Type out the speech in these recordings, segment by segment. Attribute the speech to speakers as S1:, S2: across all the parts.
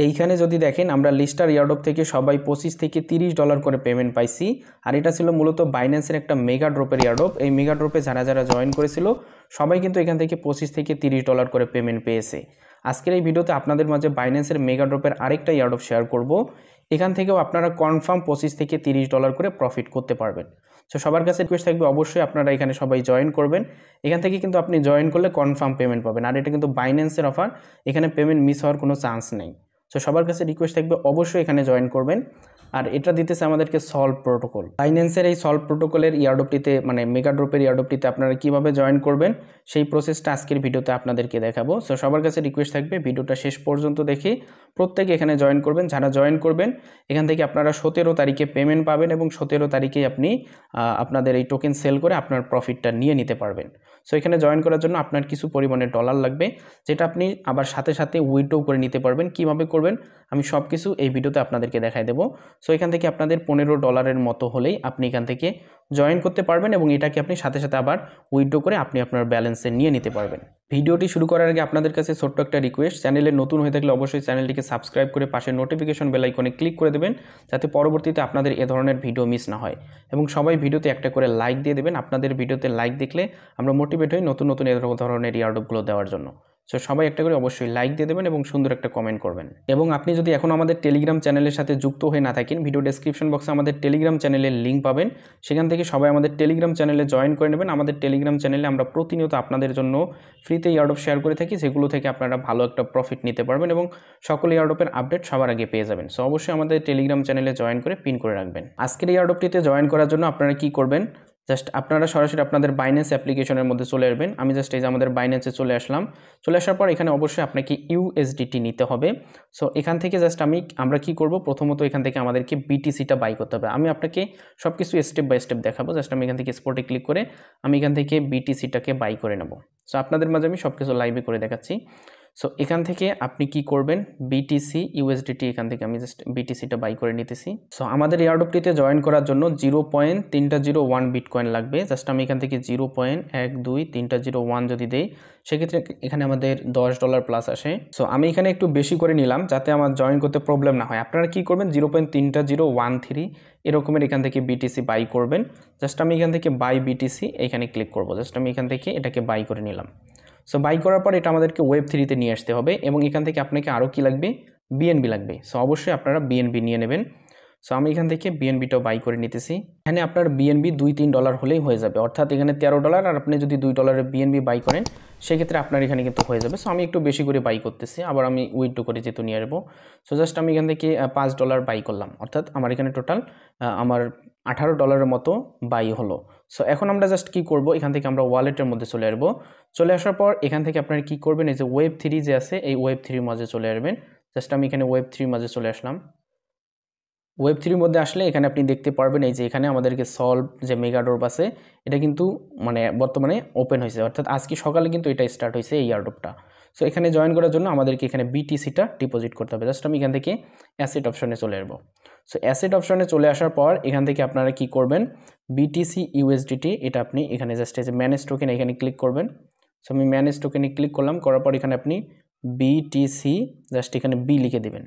S1: এইখানে যদি দেখেন আমরা লিস্টার এয়ারড্রপ থেকে সবাই $25 থেকে $30 করে পেমেন্ট পাইছি। আর এটা ছিল মূলত বাইন্যান্সের একটা মেগা ড্রপের এয়ারড্রপ। এই মেগা ড্রপে যারা যারা জয়েন করেছিল সবাই কিন্তু এখান থেকে $25 থেকে $30 করে পেমেন্ট পেয়েছে। আজকের এই ভিডিওতে আপনাদের মাঝে বাইন্যান্সের মেগা ড্রপের আরেকটা এয়ারড্রপ শেয়ার করব। এখান থেকেও আপনারা কনফার্ম $25 থেকে $30 করে প্রফিট করতে পারবেন। সো সবার কাছে রিকোয়েস্ট থাকবে অবশ্যই আপনারা এখানে সবাই জয়েন করবেন। এখান থেকে কিন্তু আপনি জয়েন করলে কনফার্ম পেমেন্ট পাবেন। আর এটা কিন্তু বাইন্যান্সের অফার, এখানে পেমেন্ট মিস হওয়ার কোনো চান্স নেই। সো সবার কাছে রিকোয়েস্ট থাকবে অবশ্যই এখানে জয়েন করবেন। আর এটা দিতেছে আমাদেরকে সলভ প্রোটোকল। বাইন্যান্সের এই সলভ প্রোটোকলের এয়ারড্রপটিতে মানে মেগা ড্রপের এয়ারড্রপটিতে আপনারা কিভাবে জয়েন করবেন সেই প্রসেসটা আজকের ভিডিওতে আপনাদেরকে দেখাবো। সো সবার কাছে রিকোয়েস্ট থাকবে ভিডিওটা শেষ পর্যন্ত দেখে প্রত্যেকে এখানে জয়েন করবেন। যারা জয়েন করবেন এখান থেকে আপনারা 17 তারিখে পেমেন্ট পাবেন এবং 17 তারিখে আপনি আপনাদের এই টোকেন সেল করে আপনার প্রফিটটা নিয়ে নিতে পারবেন। সো এখানে জয়েন করার জন্য আপনার কিছু পরিমাণে ডলার লাগবে, যেটা আপনি আবার সাথে সাথে উইথড্র করে নিতে পারবেন। কিভাবে করবেন আমি সব কিছু এই ভিডিওতে আপনাদেরকে দেখাই দেবো। সো এখান থেকে আপনাদের $15 মতো হলেই আপনি এখান থেকে জয়েন করতে পারবেন এবং এটাকে আপনি সাথে সাথে আবার উইথড্র করে আপনি আপনার ব্যালেন্সে নিয়ে নিতে পারবেন। ভিডিওটি শুরু করার আগে আপনাদের কাছে ছোট্ট একটা রিকোয়েস্ট, চ্যানেলে নতুন হয়ে থাকলে অবশ্যই চ্যানেলটিকে সাবস্ক্রাইব করে পাশে নোটিফিকেশন বেল আইকনে ক্লিক করে দেবেন, যাতে পরবর্তীতে আপনাদের এ ধরনের ভিডিও মিস না হয়। এবং সবাই ভিডিওতে একটা করে লাইক দিয়ে দেবেন। আপনাদের ভিডিওতে লাইক দেখলে আমরা মোটিভেট হই নতুন নতুন এ ধরনের এয়ারড্রপগুলো দেওয়ার জন্য। সো সবাই একটা করে অবশ্যই লাইক দিয়ে দেবেন এবং সুন্দর একটা কমেন্ট করবেন। এবং আপনি যদি এখন আমাদের টেলিগ্রাম চ্যানেলের সাথে যুক্ত হয়ে না থাকেন, ভিডিও ডেসক্রিপশন বক্সে আমাদের টেলিগ্রাম চ্যানেলের লিঙ্ক পাবেন। সেখান থেকে সবাই আমাদের টেলিগ্রাম চ্যানেলে জয়েন করে নেবেন। আমাদের টেলিগ্রাম চ্যানেলে আমরা প্রতিনিয়ত আপনাদের জন্য ফ্রিতে এয়ারড্রপ শেয়ার করে থাকি, যেগুলো থেকে আপনারা ভালো একটা প্রফিট নিতে পারবেন এবং সকল এয়ারড্রপের আপডেট সবার আগে পেয়ে যাবেন। সো অবশ্যই আমাদের টেলিগ্রাম চ্যানেলে জয়েন করে পিন করে রাখবেন। আজকের এয়ারড্রপটিতে জয়েন করার জন্য আপনারা কি করবেন, জাস্ট আপনারা সরাসরি আপনাদের বাইন্যান্স অ্যাপ্লিকেশনের মধ্যে চলে আসবেন। আমি জাস্ট এই যে আমাদের বাইন্যান্সে চলে আসলাম। চলে আসার পর এখানে অবশ্যই আপনাকে USDT নিতে হবে। সো এখান থেকে জাস্ট আমরা কি করব, প্রথমত এখান থেকে আমাদেরকে BTCটা বাই করতে হবে। আমি আপনাকে সব কিছু স্টেপ বাই স্টেপ দেখাবো। জাস্ট আমি এখান থেকে স্পটে ক্লিক করে আমি এখান থেকে BTCটাকে বাই করে নেব। সো আপনাদের মাঝে আমি সব কিছু লাইভে করে দেখাচ্ছি। সো এখান থেকে আপনি কি করবেন, BTC USDT এখান থেকে আমি জাস্ট BTCটা বাই করে নিতেছি। সো আমাদের এয়ারড্রপটিতে জয়েন করার জন্য 0.301 বিটকয়েন লাগবে। জাস্ট আমি এখান থেকে 0.12301 যদি দেই, সেক্ষেত্রে এখানে আমাদের $10 প্লাস আসে। সো আমি এখানে একটু বেশি করে নিলাম যাতে আমার জয়েন করতে প্রবলেম না হয়। আপনারা কি করবেন, 0.3013 এরকমের এখান থেকে BTC বাই করবেন। জাস্ট আমি এখান থেকে বাই BTC এখানে ক্লিক করব। জাস্ট আমি এখান থেকে এটাকে বাই করে নিলাম। সো বাই করার পর এটা আমাদেরকে Web3-তে নিয়ে আসতে হবে এবং এখান থেকে আপনাকে আরও কি লাগবে, BNB লাগবে। সো অবশ্যই আপনারা BNB নিয়ে নেবেন। সো আমি এখান থেকে BNBটাও বাই করে নিতেছি। এখানে আপনার BNB $2-3 হলেই হয়ে যাবে, অর্থাৎ এখানে $13 আর আপনি যদি $2 BNB বাই করেন সেক্ষেত্রে আপনার এখানে কিন্তু হয়ে যাবে। সো আমি একটু বেশি করে বাই করতেছি, আবার আমি উইথড্র করে যেহেতু নিয়ে আসবো। সো জাস্ট আমি এখান থেকে $5 বাই করলাম, অর্থাৎ আমার এখানে টোটাল আমার $18 মতো বাই হলো। সো এখন আমরা জাস্ট কি করব, এখান থেকে আমরা ওয়ালেটের মধ্যে চলে আসবো। চলে আসার পর এখান থেকে আপনারা কি করবেন, এই যে Web3 যে আছে এই Web3 মাঝে চলে আসবেন। জাস্ট আমি এখানে Web3 মাঝে চলে আসলাম। Web3 মধ্যে আসলে এখানে আপনি দেখতে পারবেন এই যে এখানে আমাদেরকে সলভ যে মেগা ড্রপ আছে এটা কিন্তু মানে বর্তমানে ওপেন হয়েছে, অর্থাৎ আজকে সকালে কিন্তু এটা স্টার্ট হয়েছে এই এয়ারড্রপটা। সো এখানে জয়েন করার জন্য আমাদেরকে এখানে BTCটা ডিপোজিট করতে হবে। জাস্ট আমি এখান থেকে অ্যাসেট অপশনে চলে আসবো। সো অ্যাসেট অপশনে চলে আসার পর এখান থেকে আপনারা কি করবেন, BTC USDT এটা আপনি এখানে জাস্ট এই যে ম্যানেজ টোকেন এখানে ক্লিক করবেন। সো আমি ম্যানেজ টোকেনে ক্লিক করলাম, করার পর এখানে আপনি BTC জাস্ট এখানে B লিখে দেবেন।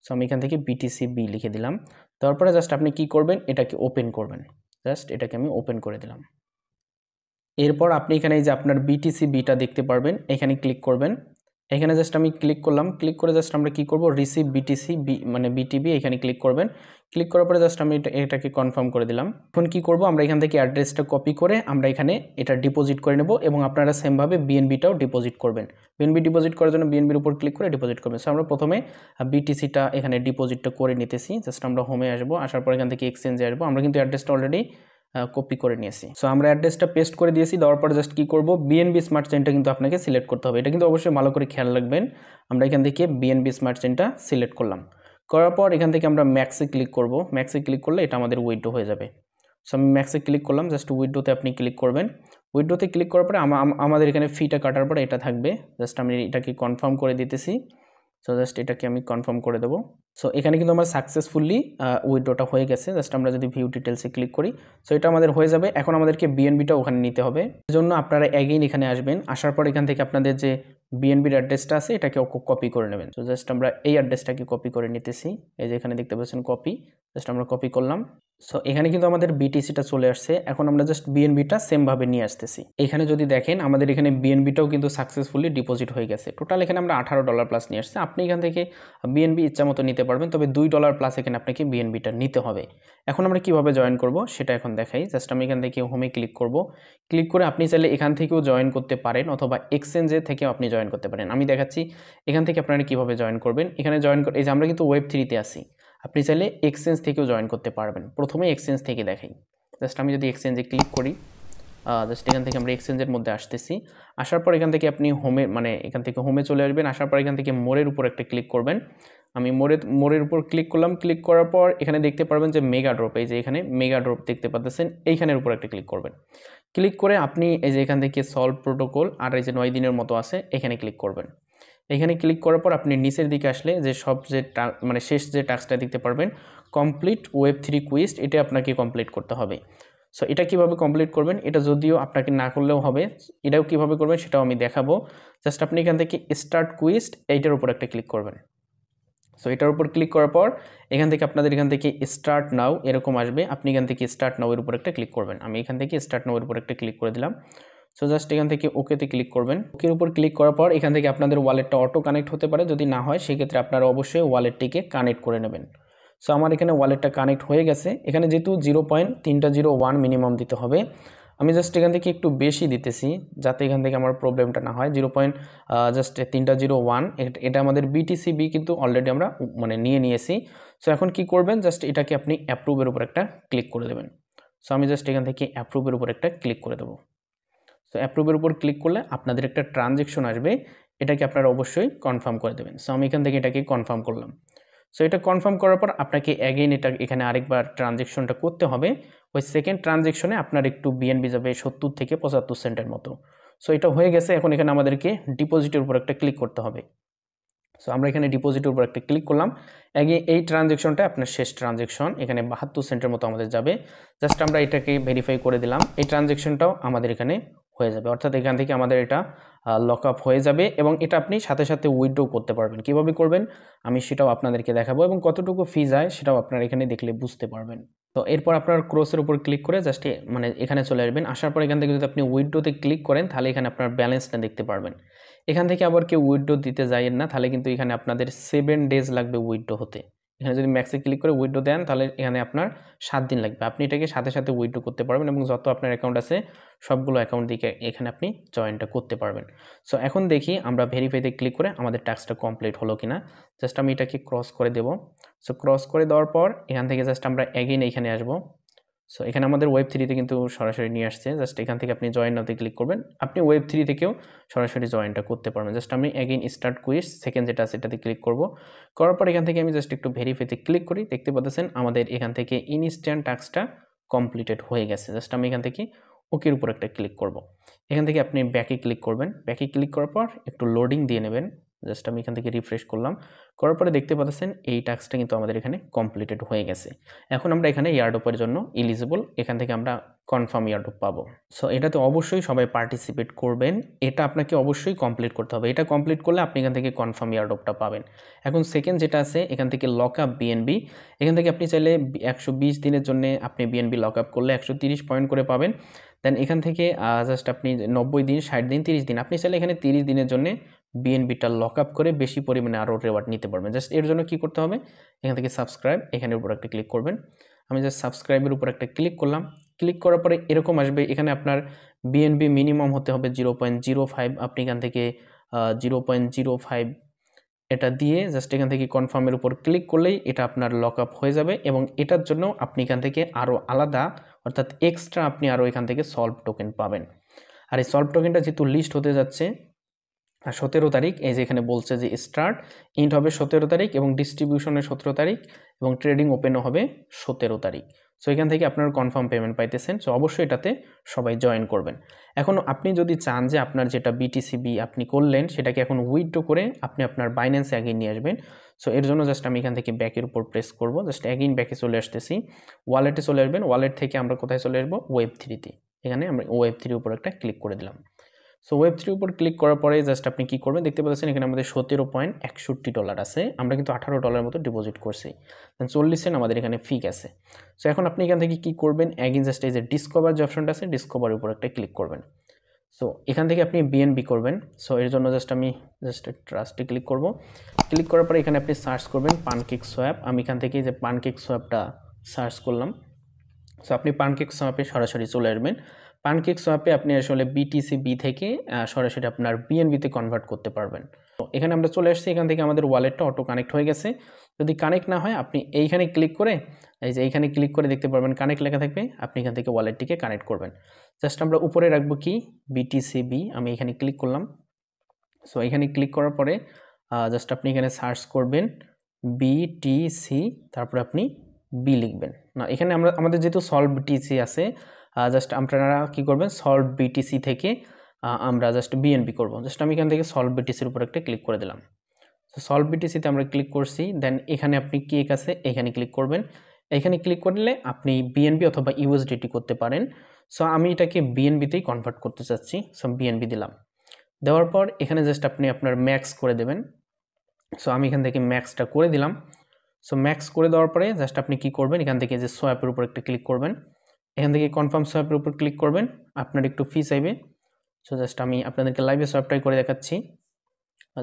S1: সো আমি এখান থেকে BTC B লিখে দিলাম। তারপরে জাস্ট আপনি কি করবেন, এটাকে ওপেন করবেন। জাস্ট এটাকে আমি ওপেন করে দিলাম। এরপর আপনি এখানে এই যে আপনার BTC Bটা দেখতে পারবেন, এখানে ক্লিক করবেন। এখানে জাস্ট আমি ক্লিক করলাম, ক্লিক করে জাস্ট আমরা কি করব, রিসিভ BTC B মানে BTB এখানে ক্লিক করবেন। ক্লিক করার পরে জাস্ট আমি এটাকে কনফার্ম করে দিলাম। এখন কি করব, আমরা এখান থেকে অ্যাড্রেসটা কপি করে আমরা এখানে এটা ডিপোজিট করে নেব এবং আপনারা সেমভাবে BNBটাও ডিপোজিট করবেন। BNB ডিপোজিট করার জন্য BNBর উপর ক্লিক করে ডিপোজিট করবেন। সো আমরা প্রথমে BTCটা এখানে ডিপোজিটটা করে নিতেছি। জাস্ট আমরা হোমে আসবো, আসার পর এখান থেকে এক্সচেঞ্জে আসবো। আমরা কিন্তু অ্যাড্রেসটা অলরেডি কপি করে নিয়েছি। সো আমরা অ্যাড্রেসটা পেস্ট করে দিয়েছি। দেওয়ার পর জাস্ট কি করব, BNB স্মার্ট চেইনটা কিন্তু আপনাকে সিলেক্ট করতে হবে। এটা কিন্তু অবশ্যই ভালো করে খেয়াল রাখবেন। আমরা এখান থেকে BNB স্মার্ট চেইনটা সিলেক্ট করলাম, করার পর এখান থেকে আমরা ম্যাক্সে ক্লিক করব। ম্যাক্সে ক্লিক করলে এটা আমাদের উইথড্র হয়ে যাবে। সো আমি ম্যাক্সে ক্লিক করলাম, জাস্ট উইথড্রোতে আপনি ক্লিক করবেন। উইথড্রোতে ক্লিক করার পরে আমাদের এখানে ফিটা কাটার পরে এটা থাকবে। জাস্ট আমি এটাকে কনফার্ম করে দিতেছি। সো জাস্ট এটাকে আমি কনফার্ম করে দেবো। সো এখানে কিন্তু আমার সাকসেসফুলি উইথড্রটা হয়ে গেছে। জাস্ট আমরা যদি ভিউ ডিটেলসে ক্লিক করি, সো এটা আমাদের হয়ে যাবে। এখন আমাদেরকে BNBটা ওখানে নিতে হবে। এজন্য আপনারা অ্যাগেইন এখানে আসবেন। আসার পর এখান থেকে আপনাদের যে বিএনবির অ্যাড্রেসটা আছে এটাকে কপি করে নেবেন। তো জাস্ট আমরা এই অ্যাড্রেসটাকে কপি করে নিতেছি। এই যে এখানে দেখতে পাচ্ছেন কপি, জাস্ট আমরা কপি করলাম। সো এখানে কিন্তু আমাদের বিটিসিটা চলে আসছে। এখন আমরা জাস্ট বিএনবিটা সেমভাবে নিয়ে আসতেছি। এখানে যদি দেখেন আমাদের এখানে বিএনবিটাও কিন্তু সাকসেসফুলি ডিপোজিট হয়ে গেছে। টোটাল এখানে আমরা $18 প্লাস নিয়ে আসছি। আপনি এখান থেকে বিএনবি ইচ্ছা মতো নিতে পারবেন, তবে $2 প্লাস এখানে আপনাকে বিএনবিটা নিতে হবে। এখন আমরা কিভাবে জয়েন করব সেটা এখন দেখাই। জাস্ট আমি এখান থেকে হোমে ক্লিক করব। ক্লিক করে আপনি চাইলে এখান থেকেও জয়েন করতে পারেন অথবা এক্সচেঞ্জে থেকেও আপনি জয়েন করতে পারেন। আমি দেখাচ্ছি এখান থেকে আপনারা কিভাবে জয়েন করবেন। এখানে জয়েন করে এই যে আমরা কিন্তু ওয়েব3-তে আছি, আপনি চাইলে এক্সচেঞ্জ থেকেও জয়েন করতে পারবেন। প্রথমে এক্সচেঞ্জ থেকে দেখাই। জাস্ট আমি যদি এক্সচেঞ্জে ক্লিক করি, জাস্ট এখান থেকে আমরা এক্সচেঞ্জের মধ্যে আসতেছি। আসার পর এখান থেকে আপনি হোমে এখান থেকে হোমে চলে আসবেন। আসার পর এখান থেকে মোড়ের উপর একটা ক্লিক করবেন। আমি মোড়ের উপর ক্লিক করলাম। ক্লিক করার পর এখানে দেখতে পারবেন যে মেগা ড্রপ, এই যে এখানে মেগা ড্রপ দেখতে পাচ্ছেন, এইখানের উপর একটা ক্লিক করবেন। ক্লিক করে আপনি এই যে এখান থেকে সলভ প্রোটোকল আর এই যে 9 দিনের মতো আছে এখানে ক্লিক করবেন। এখানে ক্লিক করার পর আপনি নিচের দিকে আসলে যে সব যে শেষ যে টাস্কটা দেখতে পারবেন কমপ্লিট ওয়েব3 কুইজ, এটা আপনাকে কমপ্লিট করতে হবে। সো এটা কিভাবে কমপ্লিট করবেন, এটা যদিও আপনাকে না করলেও হবে, এটাও কিভাবে করবেন সেটাও আমি দেখাবো। জাস্ট আপনি এখান থেকে স্টার্ট কুইজ এইটার উপর একটা ক্লিক করবেন। সো এটার উপর ক্লিক করার পর এখান থেকে আপনাদের এখান থেকে স্টার্ট নাও এরকম আসবে। আপনি এখান থেকে স্টার্ট নাও এর উপর একটা ক্লিক করবেন। আমি এখান থেকে স্টার্ট নাও এর উপর একটা ক্লিক করে দিলাম। সো জাস্ট এখান থেকে ওকেতে ক্লিক করবেন। ওকের উপর ক্লিক করার পর এখান থেকে আপনাদের ওয়ালেটটা অটো কানেক্ট হতে পারে, যদি না হয় সেক্ষেত্রে আপনারা অবশ্যই ওয়ালেটটিকে কানেক্ট করে নেবেন। সো আমার এখানে ওয়ালেটটা কানেক্ট হয়ে গেছে। এখানে যেহেতু 0.301 মিনিমাম দিতে হবে, আমি জাস্ট এখান থেকে একটু বেশি দিতেছি যাতে এখান থেকে আমার প্রবলেমটা না হয়। 0.301 এটা আমাদের বিটিসিবি কিন্তু অলরেডি আমরা নিয়ে নিয়েছি। সো এখন কি করবেন, জাস্ট এটাকে আপনি অ্যাপ্রুভের উপর একটা ক্লিক করে দেবেন। সো আমি জাস্ট এখান থেকে অ্যাপ্রুভের উপর একটা ক্লিক করে দেবো। সো অ্যাপ্রুভের উপর ক্লিক করলে আপনাদের একটা ট্রানজ্যাকশন আসবে, এটাকে আপনারা অবশ্যই কনফার্ম করে দেবেন। সো আমি এখান থেকে এটাকে কনফার্ম করলাম। সো এটা কনফার্ম করার পর আপনাকে অ্যাগেইন এটা এখানে আরেকবার ট্রানজ্যাকশনটা করতে হবে। ওই সেকেন্ড ট্রানজ্যাকশনে আপনার একটু বিএনবি যাবে 70 থেকে 75 সেন্টের মতো। সো এটা হয়ে গেছে। এখন এখানে আমাদেরকে ডিপোজিটের উপর একটা ক্লিক করতে হবে। সো আমরা এখানে ডিপোজিটের উপর একটা ক্লিক করলাম। এই ট্রানজ্যাকশনটা আপনার শেষ ট্রানজ্যাকশন, এখানে 72 সেন্টের মতো আমাদের যাবে। জাস্ট আমরা এটাকে ভেরিফাই করে দিলাম। এই ট্রানজ্যাকশনটাও আমাদের এখানে হয়ে যাবে, অর্থাৎ এখান থেকে আমাদের এটা লক আপ হয়ে যাবে এবং এটা আপনি সাথে সাথে উইথড্র করতে পারবেন। কিভাবে করবেন আমি সেটাও আপনাদেরকে দেখাবো এবং কতটুকু ফি যায় সেটাও আপনারা এখানে দেখলে বুঝতে পারবেন। তো এরপর আপনার ক্রসের উপর ক্লিক করে জাস্ট এখানে চলে আসবেন। আসার পর এখান থেকে যদি আপনি উইথড্রোতে ক্লিক করেন তাহলে এখানে আপনার ব্যালেন্সটা দেখতে পারবেন। এখান থেকে আবার কেউ উইথড্রো দিতে যাইয়েন না, তাহলে কিন্তু এখানে আপনাদের 7 ডেজ লাগবে উইথড্রো হতে। এখানে যদি ম্যাক্সে ক্লিক করে উইথড্রো দেন তাহলে এখানে আপনার 7 দিন লাগবে। আপনি এটাকে সাথে সাথে উইথড্রো করতে পারবেন এবং যত আপনার অ্যাকাউন্ট আছে সবগুলো অ্যাকাউন্ট দিকে এখানে আপনি জয়েনটা করতে পারবেন। সো এখন দেখি আমরা ভেরিফাইতে ক্লিক করে আমাদের টাস্কটা কমপ্লিট হলো কিনা। জাস্ট আমি এটাকে ক্রস করে দেব। সো ক্রস করে দেওয়ার পর এখান থেকে জাস্ট আমরা অ্যাগেইন এখানে আসবো। সো এখানে আমাদের ওয়েব3-তে কিন্তু সরাসরি নিয়ে আসছে। জাস্ট এখান থেকে আপনি জয়েন নাওতে ক্লিক করবেন। আপনি ওয়েব3 থেকেও সরাসরি জয়েনটা করতে পারবেন। জাস্ট আমি অ্যাগেইন স্টার্ট কুইজ সেকেন্ড যেটা আছে এটাতে ক্লিক করব। করার পর এখান থেকে আমি জাস্ট একটু ভেরিফাইতে ক্লিক করি। দেখতে পাচ্ছেন আমাদের এখান থেকে ইনস্ট্যান্ট টাস্কটা কমপ্লিটেড হয়ে গেছে। জাস্ট আমি এখান থেকে ওকের উপর একটা ক্লিক করব। এখান থেকে আপনি ব্যাকে ক্লিক করবেন। ব্যাকে ক্লিক করার পর একটু লোডিং দিয়ে নেবেন। জাস্ট আমি এখান থেকে রিফ্রেশ করলাম। করার পরে দেখতে পাচ্ছেন এই টাস্কটা কিন্তু আমাদের এখানে কমপ্লিটেড হয়ে গেছে। এখন আমরা এখানে ইয়ারড্রপের জন্য এলিজিবল, এখান থেকে আমরা কনফার্ম ইয়ারড্রপ পাবো। সো এটাতে অবশ্যই সবাই পার্টিসিপেট করবেন। এটা আপনাকে অবশ্যই কমপ্লিট করতে হবে। এটা কমপ্লিট করলে আপনি এখান থেকে কনফার্ম ইয়ারড্রপটা পাবেন। এখন সেকেন্ড যেটা আছে এখান থেকে লক আপ বিএনবি, এখান থেকে আপনি চাইলে 120 দিনের জন্য আপনি বিএনবি লক আপ করলে 130 পয়েন্ট করে পাবেন। দেন এখান থেকে জাস্ট আপনি 90 দিন, 60 দিন, 30 দিন, আপনি চাইলে এখানে 30 দিনের জন্য বিএনবিটা লক আপ করে বেশি পরিমাণে আরও রেওয়ার্ড নিতে পারবেন। জাস্ট এর জন্য কি করতে হবে, এখান থেকে সাবস্ক্রাইব এখানের উপর একটা ক্লিক করবেন। আমি জাস্ট সাবস্ক্রাইবের উপর একটা ক্লিক করলাম। ক্লিক করার পরে এরকম আসবে, এখানে আপনার বিএনবি মিনিমাম হতে হবে 0.05। আপনি এখান থেকে 0.05 এটা দিয়ে জাস্ট এখান থেকে কনফার্মের উপর ক্লিক করলেই এটা আপনার লক আপ হয়ে যাবে এবং এটার জন্য আপনি এখান থেকে আরও আলাদা অর্থাৎ এক্সট্রা আপনি আরও এখান থেকে সলভ টোকেন পাবেন। আর এই সলভ টোকেনটা যেহেতু লিস্ট হতে যাচ্ছে 17 তারিখ, এই যে এখানে বলছে যে স্টার্ট ইন্ট হবে 17 তারিখ এবং ডিস্ট্রিবিউশনের 17 তারিখ এবং ট্রেডিং ওপেনও হবে 17 তারিখ। সো এখান থেকে আপনার কনফার্ম পেমেন্ট পাইতেছেন। সো অবশ্যই এটাতে সবাই জয়েন করবেন। এখন আপনি যদি চান যে আপনার যেটা বিটিসিবি আপনি করলেন সেটাকে এখন উইথড্র করে আপনি আপনার বাইন্যান্সে অ্যাগেইন নিয়ে আসবেন। সো এর জন্য জাস্ট আমি এখান থেকে ব্যাকের উপর প্রেস করব। জাস্ট অ্যাগেইন ব্যাকে চলে আসতেছি, ওয়ালেটে চলে আসবেন। ওয়ালেট থেকে আমরা কোথায় চলে আসবো, ওয়েব3-তে। এখানে আমরা ওয়েব3 উপর একটা ক্লিক করে দিলাম। সো ওয়েব3 উপর ক্লিক করার পরে জাস্ট আপনি কি করবেন, দেখতে পাচ্ছেন এখানে আমাদের $17.61 আছে, আমরা কিন্তু $18 মতো ডিপোজিট করছি, 40 সেন্ট আমাদের এখানে ফি আছে। সো এখন আপনি এখান থেকে কি করবেন, অ্যাগেন জাস্ট এই যে ডিসকভার যে অপশনটা আছে ডিসকভারের উপর একটা ক্লিক করবেন। সো এখান থেকে আপনি বিএনবি করবেন। সো এর জন্য আমি ট্রাস্টে ক্লিক করব। ক্লিক করার পরে এখানে আপনি সার্চ করবেন পানকেক সোয়াপ। আমি এখান থেকে যে পানকেক সোয়াপটা সার্চ করলাম। সো আপনি পানকেক সোয়াপে সরাসরি চলে আসবেন। পানকেক সোয়াপে আপনি আসলে বিটিসিবি থেকে সরাসরি আপনার বিএনবিতে কনভার্ট করতে পারবেন। তো এখানে আমরা চলে আসছি, এখান থেকে আমাদের ওয়ালেটটা অটো কানেক্ট হয়ে গেছে। যদি কানেক্ট না হয় আপনি এইখানে ক্লিক করে, এই যে এইখানে ক্লিক করে দেখতে পারবেন কানেক্ট লেখা থাকবে, আপনি এখান থেকে ওয়ালেটটিকে কানেক্ট করবেন। জাস্ট আমরা উপরে রাখবো কি বিটিসিবি, আমি এখানে ক্লিক করলাম। সো এখানে ক্লিক করার পরে জাস্ট আপনি এখানে সার্চ করবেন বিটিসি, তারপরে আপনি বি লিখবেন। না এখানে আমাদের যেহেতু সলভ বিটিসি আছে, জাস্ট আপনারা কি করবেন সলভ বিটিসি থেকে আমরা জাস্ট বিএনবি করব। জাস্ট আমি এখান থেকে সলভ বিটিসির উপর একটা ক্লিক করে দিলাম। সো সলভ বিটিসিতে আমরা ক্লিক করছি, দেন এখানে আপনি কেক আছে এখানে ক্লিক করবেন। এখানে ক্লিক করলে আপনি বিএনবি অথবা ইউএসডিটি করতে পারেন। সো আমি এটাকে বিএনবিতেই কনভার্ট করতে চাচ্ছি, সো বিএনবি দিলাম। দেওয়ার পর এখানে জাস্ট আপনি আপনার ম্যাক্স করে দেবেন। সো আমি এখান থেকে ম্যাক্সটা করে দিলাম। সো ম্যাক্স করে দেওয়ার পরে জাস্ট আপনি কি করবেন, এখান থেকে যে সোয়াপের উপর একটা ক্লিক করবেন, এখান থেকে কনফার্ম সোয়াপের উপর ক্লিক করবেন, আপনার একটু ফি চাইবে। সো জাস্ট আমি আপনাদেরকে লাইভে সোয়াপটাই করে দেখাচ্ছি।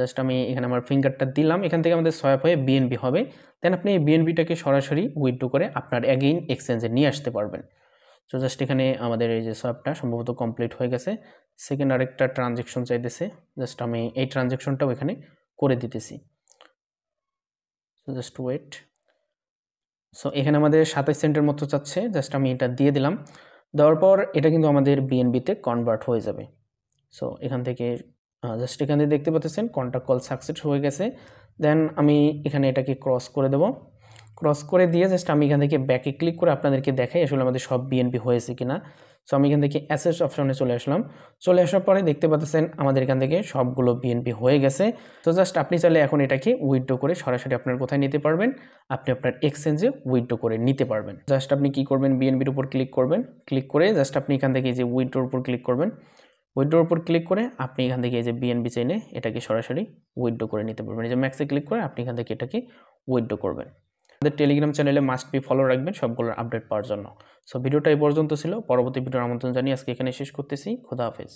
S1: জাস্ট আমি এখানে আমার ফিঙ্গারটা দিলাম, এখান থেকে আমাদের সোয়াপ হয়ে বিএনবি হবে। দেন আপনি এই বিএনবিটাকে সরাসরি উইথড্র করে আপনার অ্যাগেইন এক্সচেঞ্জে নিয়ে আসতে পারবেন। সো জাস্ট এখানে আমাদের এই যে সোয়াপটা সম্ভবত কমপ্লিট হয়ে গেছে। সেকেন্ড আরেকটা ট্রানজ্যাকশন চাইতেছে, জাস্ট আমি এই ট্রানজ্যাকশনটাও এখানে করে দিতেছি। So just wait. সো এখানে আমাদের 27 সেন্টের মতো চাচ্ছে, জাস্ট আমি এটা দিয়ে দিলাম। দেওয়ার পর এটা কিন্তু আমাদের বিএনবিতে কনভার্ট হয়ে যাবে। সো এখান থেকে জাস্ট এখানে দেখতে পাচ্ছেন কন্ট্যাক্ট কল সাকসেস হয়ে গেছে। দেন আমি এখানে এটাকে ক্রস করে দেব। ক্রস করে দিয়ে জাস্ট আমি এখান থেকে ব্যাকে ক্লিক করে আপনাদেরকে দেখাই আসলে আমাদের সব বিএনবি হয়েছে কিনা। সো আমি এখান থেকে অ্যাসেস অপশনে চলে আসলাম। চলে আসার পরে দেখতে পাচ্ছেন আমাদের এখান থেকে সবগুলো বিএনবি হয়ে গেছে। তো জাস্ট আপনি চাইলে এখন এটাকে উইথড্র করে সরাসরি আপনার কোথায় নিতে পারবেন, আপনি আপনার এক্সচেঞ্জে উইথড্র করে নিতে পারবেন। জাস্ট আপনি কি করবেন, বিএনবির উপর ক্লিক করবেন। ক্লিক করে জাস্ট আপনি এখান থেকে যে উইথড্রোর উপর ক্লিক করবেন। উইথড্রোর উপর ক্লিক করে আপনি এখান থেকে এই যে বিএনবি চাইলে এটাকে সরাসরি উইথড্র করে নিতে পারবেন। এই যে ম্যাক্সে ক্লিক করে আপনি এখান থেকে এটাকে উইথড্র করবেন। আমাদের টেলিগ্রাম চ্যানেলে মাস্ট বি ফলো রাখবেন সবগুলোর আপডেট পাওয়ার জন্য। সো ভিডিওটা এই পর্যন্ত ছিল, পরবর্তী ভিডিওর আমন্ত্রণ জানিয়ে আজকে এখানে শেষ করতেছি। খোদা হাফেজ।